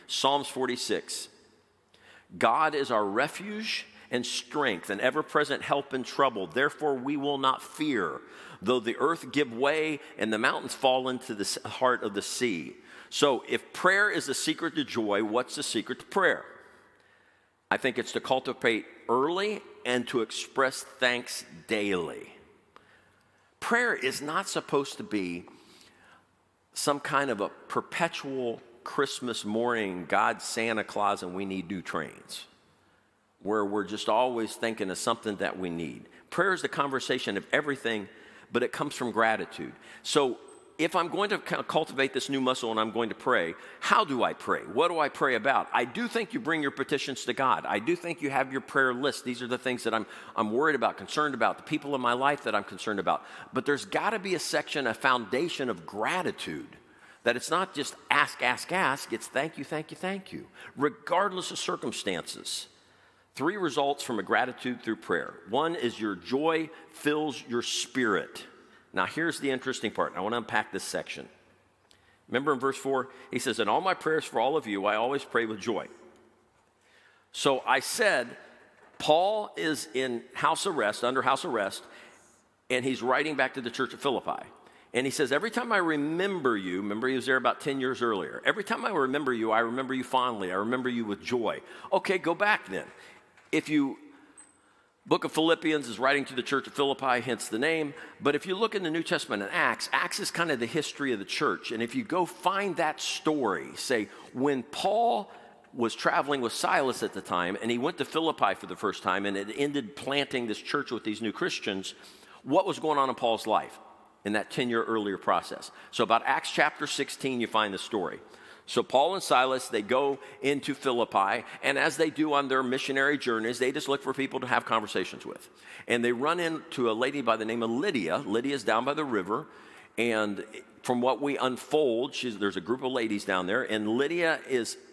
Psalms 46. God is our refuge and strength, an ever-present help in trouble. Therefore we will not fear, though the earth give way and the mountains fall into the heart of the sea. So if prayer is the secret to joy, what's the secret to prayer? I think it's to cultivate early and to express thanks daily. Prayer is not supposed to be some kind of a perpetual Christmas morning, God's Santa Claus and we need new trains, where we're just always thinking of something that we need. Prayer is the conversation of everything, but it comes from gratitude. So if I'm going to cultivate this new muscle and I'm going to pray, how do I pray? What do I pray about? I do think you bring your petitions to God. I do think you have your prayer list. These are the things that I'm worried about, concerned about, the people in my life that I'm concerned about. But there's got to be a section, a foundation of gratitude, that it's not just ask, ask, ask. It's thank you, thank you, thank you, regardless of circumstances. 3 results from a gratitude through prayer. 1 is your joy fills your spirit. Now, here's the interesting part. I want to unpack this section. Remember in verse 4, he says, in all my prayers for all of you, I always pray with joy. So I said, Paul is in house arrest, under house arrest, and he's writing back to the church at Philippi. And he says, every time I remember you, remember he was there about 10 years earlier. Every time I remember you fondly. I remember you with joy. Okay, go back then. Book of Philippians is writing to the church of Philippi, hence the name. But if you look in the New Testament in Acts is kind of the history of the church. And if you go find that story, say, when Paul was traveling with Silas at the time, and he went to Philippi for the first time, and it ended planting this church with these new Christians, what was going on in Paul's life in that 10-year earlier process? So about Acts chapter 16, you find the story. So Paul and Silas, they go into Philippi, and as they do on their missionary journeys, they just look for people to have conversations with. And they run into a lady by the name of Lydia. Lydia's down by the river, and from what we unfold, there's a group of ladies down there, and Lydia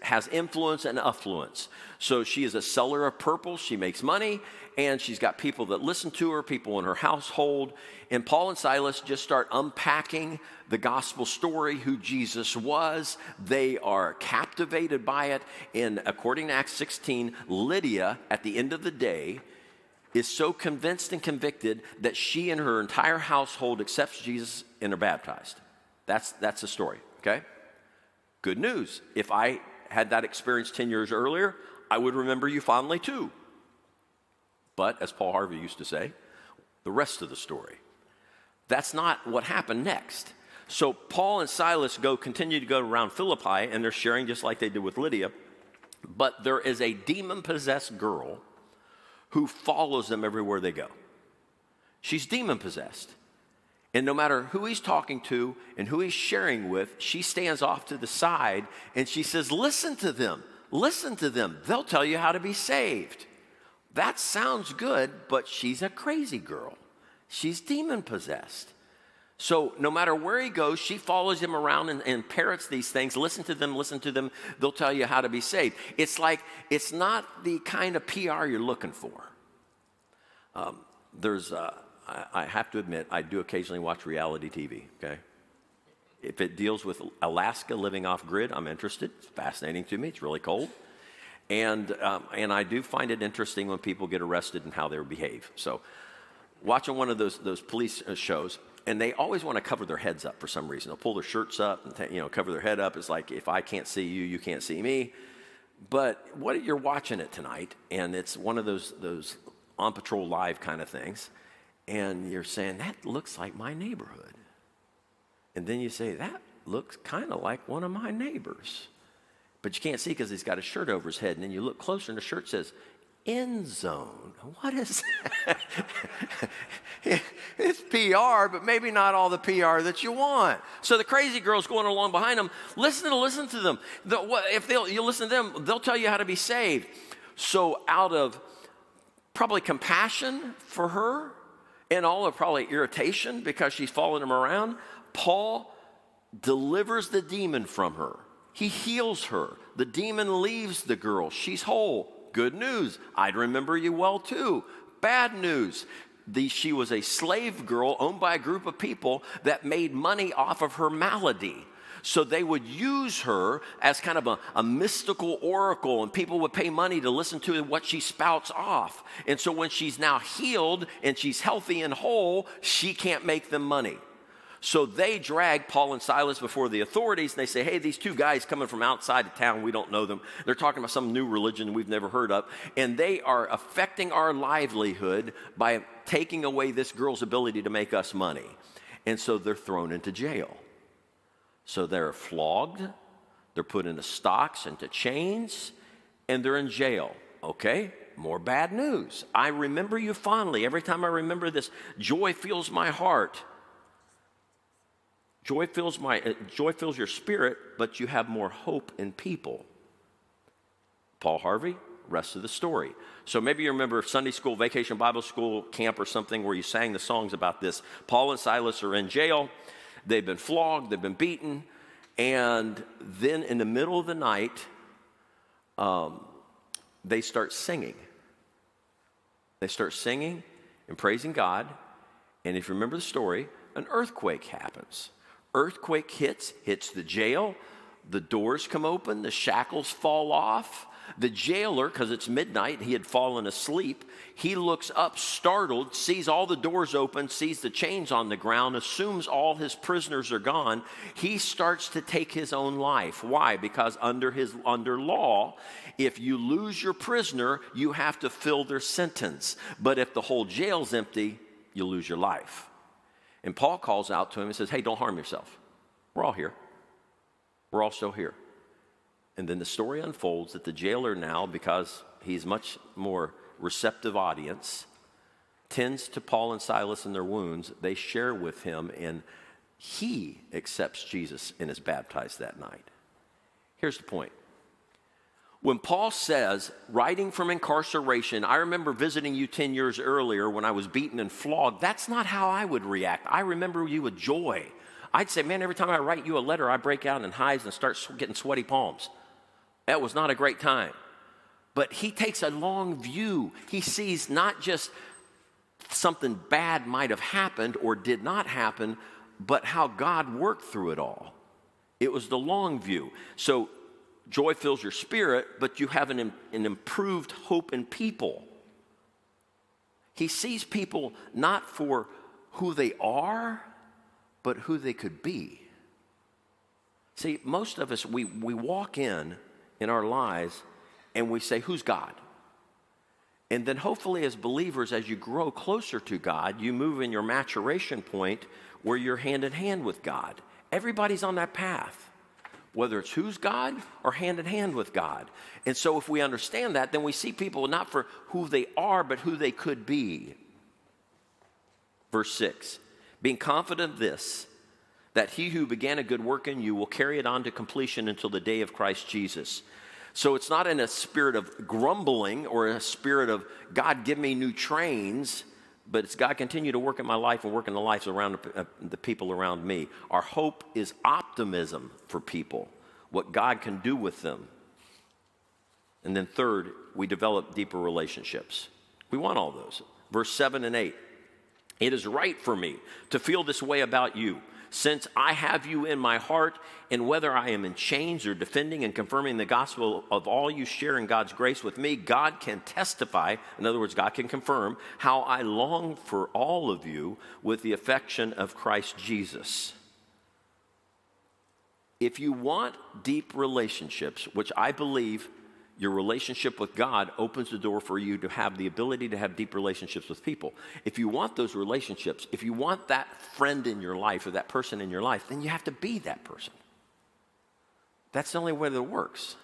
has influence and affluence. So she is a seller of purple. She makes money, and she's got people that listen to her, people in her household. And Paul and Silas just start unpacking the gospel story, who Jesus was. They are captivated by it. And according to Acts 16, Lydia, at the end of the day, is so convinced and convicted that she and her entire household accepts Jesus and are baptized. That's the story, okay? Good news. If I had that experience 10 years earlier, I would remember you fondly too. But, as Paul Harvey used to say, the rest of the story. That's not what happened next. So Paul and Silas continue to go around Philippi, and they're sharing just like they did with Lydia. But there is a demon-possessed girl who follows them everywhere they go. She's demon-possessed. And no matter who he's talking to and who he's sharing with, she stands off to the side and she says, listen to them. Listen to them. They'll tell you how to be saved. That sounds good, but she's a crazy girl. She's demon-possessed. So no matter where he goes, she follows him around and parrots these things. Listen to them, listen to them. They'll tell you how to be saved. It's like, it's not the kind of PR you're looking for. I have to admit, I do occasionally watch reality TV, okay? If it deals with Alaska living off grid, I'm interested. It's fascinating to me. It's really cold. And I do find it interesting when people get arrested and how they behave. So watching one of those police shows, and they always want to cover their heads up for some reason. They'll pull their shirts up and cover their head up. It's like, if I can't see you, you can't see me. But what you're watching it tonight, and it's one of those on patrol live kind of things, and you're saying, that looks like my neighborhood. And then you say, that looks kind of like one of my neighbors. But you can't see because he's got a shirt over his head. And then you look closer and the shirt says, end zone. What is that? It's PR, but maybe not all the PR that you want. So the crazy girl's going along behind them. Listen to them. If you listen to them, they'll tell you how to be saved. So out of probably compassion for her and all of probably irritation because she's following him around, Paul delivers the demon from her. He heals her. The demon leaves the girl. She's whole. Good news. I'd remember you well too. Bad news. She was a slave girl owned by a group of people that made money off of her malady. So they would use her as kind of a mystical oracle, and people would pay money to listen to what she spouts off. And so when she's now healed and she's healthy and whole, she can't make them money. So they drag Paul and Silas before the authorities, and they say, hey, these two guys coming from outside of town, we don't know them. They're talking about some new religion we've never heard of, and they are affecting our livelihood by taking away this girl's ability to make us money. And so they're thrown into jail. So they're flogged, they're put into stocks, into chains, and they're in jail. Okay, more bad news. I remember you fondly. Every time I remember this, joy fills my heart. Joy fills your spirit, but you have more hope in people. Paul Harvey, rest of the story. So maybe you remember Sunday school, vacation Bible school, camp or something where you sang the songs about this. Paul and Silas are in jail. They've been flogged, they've been beaten, and then in the middle of the night, they start singing. They start singing and praising God, and if you remember the story, an earthquake happens. Earthquake hits the jail, the doors come open, the shackles fall off. The jailer, because it's midnight, he had fallen asleep. He looks up, startled, sees all the doors open, sees the chains on the ground, assumes all his prisoners are gone. He starts to take his own life. Why? Because under law, if you lose your prisoner, you have to fill their sentence. But if the whole jail's empty, you lose your life. And Paul calls out to him and says, hey, don't harm yourself. We're all here. We're all still here. And then the story unfolds that the jailer now, because he's much more receptive audience, tends to Paul and Silas and their wounds. They share with him, and he accepts Jesus and is baptized that night. Here's the point. When Paul says, writing from incarceration, I remember visiting you 10 years earlier when I was beaten and flogged, that's not how I would react. I remember you with joy. I'd say, man, every time I write you a letter, I break out in hives and start getting sweaty palms. That was not a great time. But he takes a long view. He sees not just something bad might have happened or did not happen, but how God worked through it all. It was the long view. So joy fills your spirit, but you have an improved hope in people. He sees people not for who they are, but who they could be. See, most of us, we walk in our lives and we say, who's God? And then hopefully as believers, as you grow closer to God, you move in your maturation point where you're hand in hand with God. Everybody's on that path, whether it's who's God or hand in hand with God. And so if we understand that, then we see people not for who they are, but who they could be. Verse 6, being confident of this, that he who began a good work in you will carry it on to completion until the day of Christ Jesus. So it's not in a spirit of grumbling or a spirit of, God, give me new trains, but it's God continue to work in my life and work in the lives around the people around me. Our hope is optimism for people, what God can do with them. And then third, we develop deeper relationships. We want all those. Verse 7 and 8, it is right for me to feel this way about you, since I have you in my heart, and whether I am in chains or defending and confirming the gospel of all you share in God's grace with me, God can testify, in other words, God can confirm how I long for all of you with the affection of Christ Jesus. If you want deep relationships, which I believe your relationship with God opens the door for you to have the ability to have deep relationships with people. If you want those relationships, if you want that friend in your life or that person in your life, then you have to be that person. That's the only way that it works.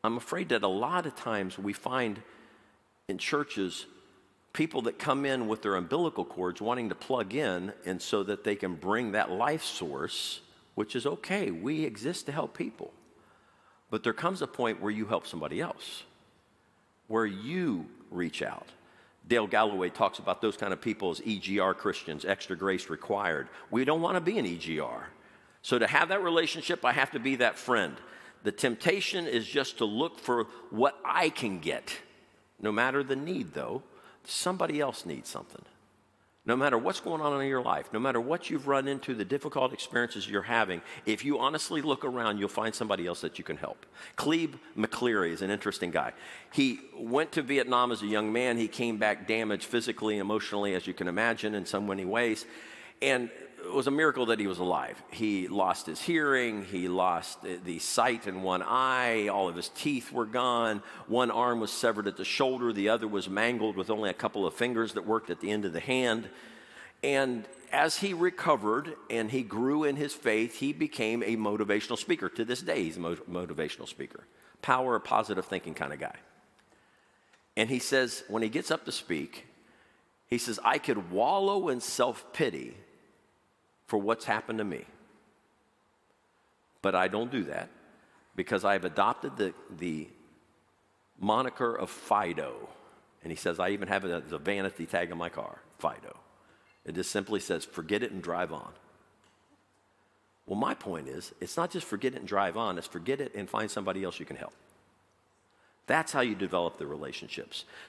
I'm afraid that a lot of times we find in churches people that come in with their umbilical cords wanting to plug in and so that they can bring that life source, which is okay. We exist to help people. But there comes a point where you help somebody else, where you reach out. Dale Galloway talks about those kind of people as EGR Christians, extra grace required. We don't want to be an EGR. So to have that relationship, I have to be that friend. The temptation is just to look for what I can get. No matter the need, though, somebody else needs something. No matter what's going on in your life, no matter what you've run into, the difficult experiences you're having, if you honestly look around, you'll find somebody else that you can help. Cleve McCleary is an interesting guy. He went to Vietnam as a young man. He came back damaged physically, emotionally, as you can imagine, in so many ways. And it was a miracle that he was alive. He lost his hearing. He lost the sight in one eye. All of his teeth were gone. One arm was severed at the shoulder. The other was mangled with only a couple of fingers that worked at the end of the hand. And as he recovered and he grew in his faith, he became a motivational speaker. To this day, he's a motivational speaker. Power, positive thinking kind of guy. And he says, when he gets up to speak, he says, I could wallow in self-pity for what's happened to me. But I don't do that because I've adopted the moniker of Fido. And he says, I even have it as a vanity tag on my car, Fido. It just simply says, forget it and drive on. Well, my point is, it's not just forget it and drive on, it's forget it and find somebody else you can help. That's how you develop the relationships.